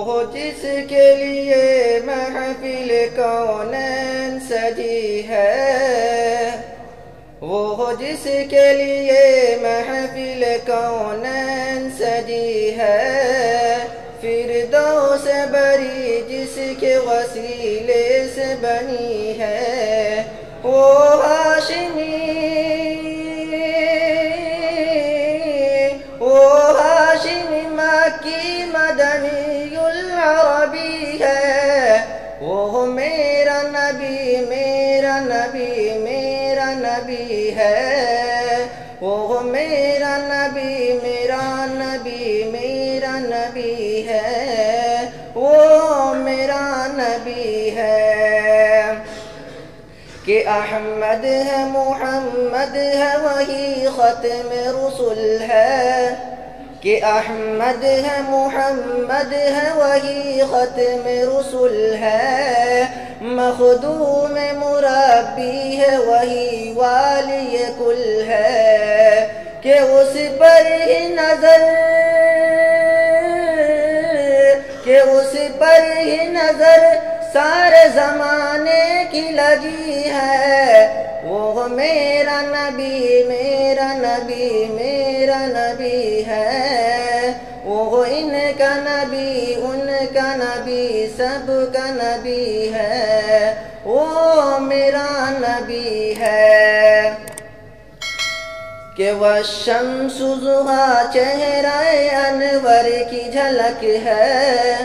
ہو جس کے لیے محفل کونین سجی ہے، وہ ہو جس کے لیے محفل کونین سجی ہے، فردوس بری جس کے وسیلے سے بنی ہے، وہ ہاشمی مکی مدنی العربی ہے، وہ میرا نبی میرا نبی میرا نبی ہے، وہ میرا نبی میرا نبی میرا نبی ہے، وہ میرا نبی ہے، کہ احمد ہے محمد ہے وہی ختم رسل ہے، کہ احمد ہے محمد ہے وہی ختم رسل ہے، مخدوم مربی ہے وہی والی کل ہے، کہ اس پر ہی نظر کہ اس پر ہی نظر سارے زمانے کی لگی ہے، وہ میرا نبی میرا نبی میرا نبی ہے، وہ ان کا نبی ان کا نبی سب کا نبی ہے، وہ میرا نبی ہے، کہ والشمس ضحیٰ چہرہ انور کی جھلک ہے،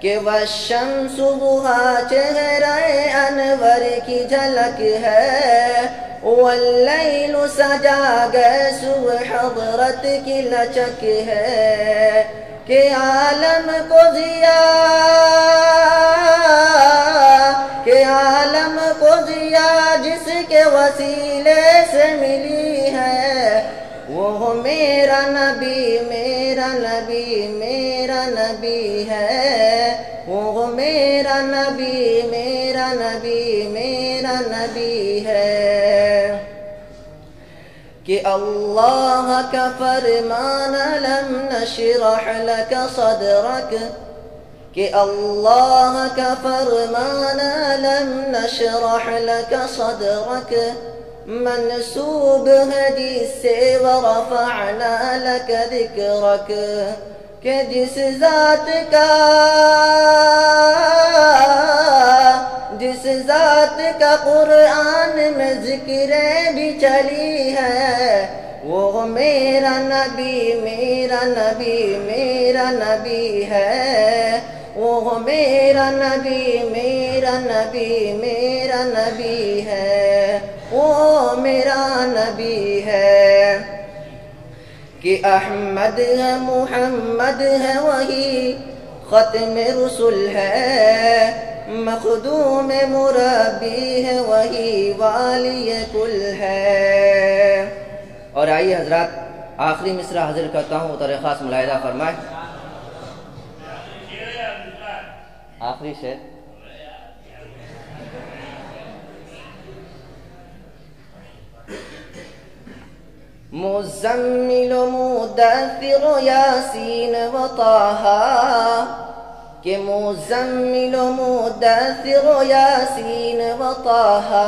کہ والشمس ضحیٰ چہرہ انور کی جھلک ہے، واللیل سجا گیسو حضرت کی لچک ہے، کہ عالم کو ضیاء جس کے وسیلے سے ملی ہے، وہ میرا نبی میرا نبی میرا نبی ہے، وہ میرا نبی میرا نبی میرا نبی ہے، کہ اللہ کا فرمان لم نشرح لك صدرك، کہ اللہ کا فرمان لم نشرح لك صدرك منسوب ہے جس سے ورفعنا لك ذکرک، کہ جس ذات کا قرآن میں ذکریں بھی چلی ہے، وہ میرا نبی میرا نبی میرا نبی ہے، وہ میرا نبی میرا نبی میرا نبی ہے، وہ میرا نبی ہے، کہ احمد ہے محمد ہے وہی ختم رسل ہے، مخدوم مربی ہے وہی والی کل ہے۔ اور آئیے حضرات آخری مصرع حاضر کرتا ہوں، بطور خاص ملاحظہ فرمائے۔ آخری شعر مزمل مدثر یاسین و طٰہٰ، کہ مزمل مدثر یاسین و طٰہٰ،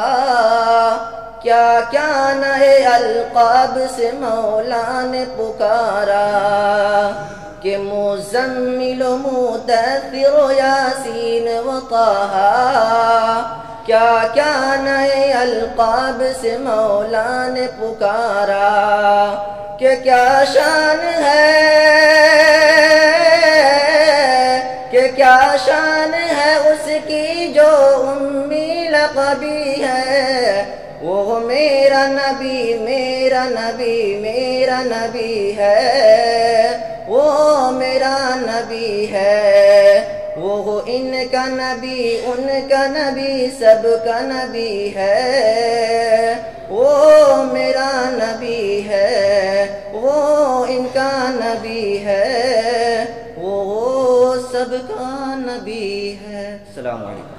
کیا کیا نئے القاب سے مولا نے پکارا، کہ مزمل مدثر یاسین و طٰہٰ، کیا کیا نئے القاب سے مولا نے پکارا، کہ کیا شان ہے کہ کیا شان ہے اس کی جو امی لقبی ہے، وہ میرا نبی میرا نبی میرا نبی ہے، وہ میرا نبی ہے، وہ ان کا نبی ان کا نبی سب کا نبی ہے، وہ میرا نبی ہے، وہ ان کا نبی ہے، وہ سب کا نبی ہے۔ السلام علیکم۔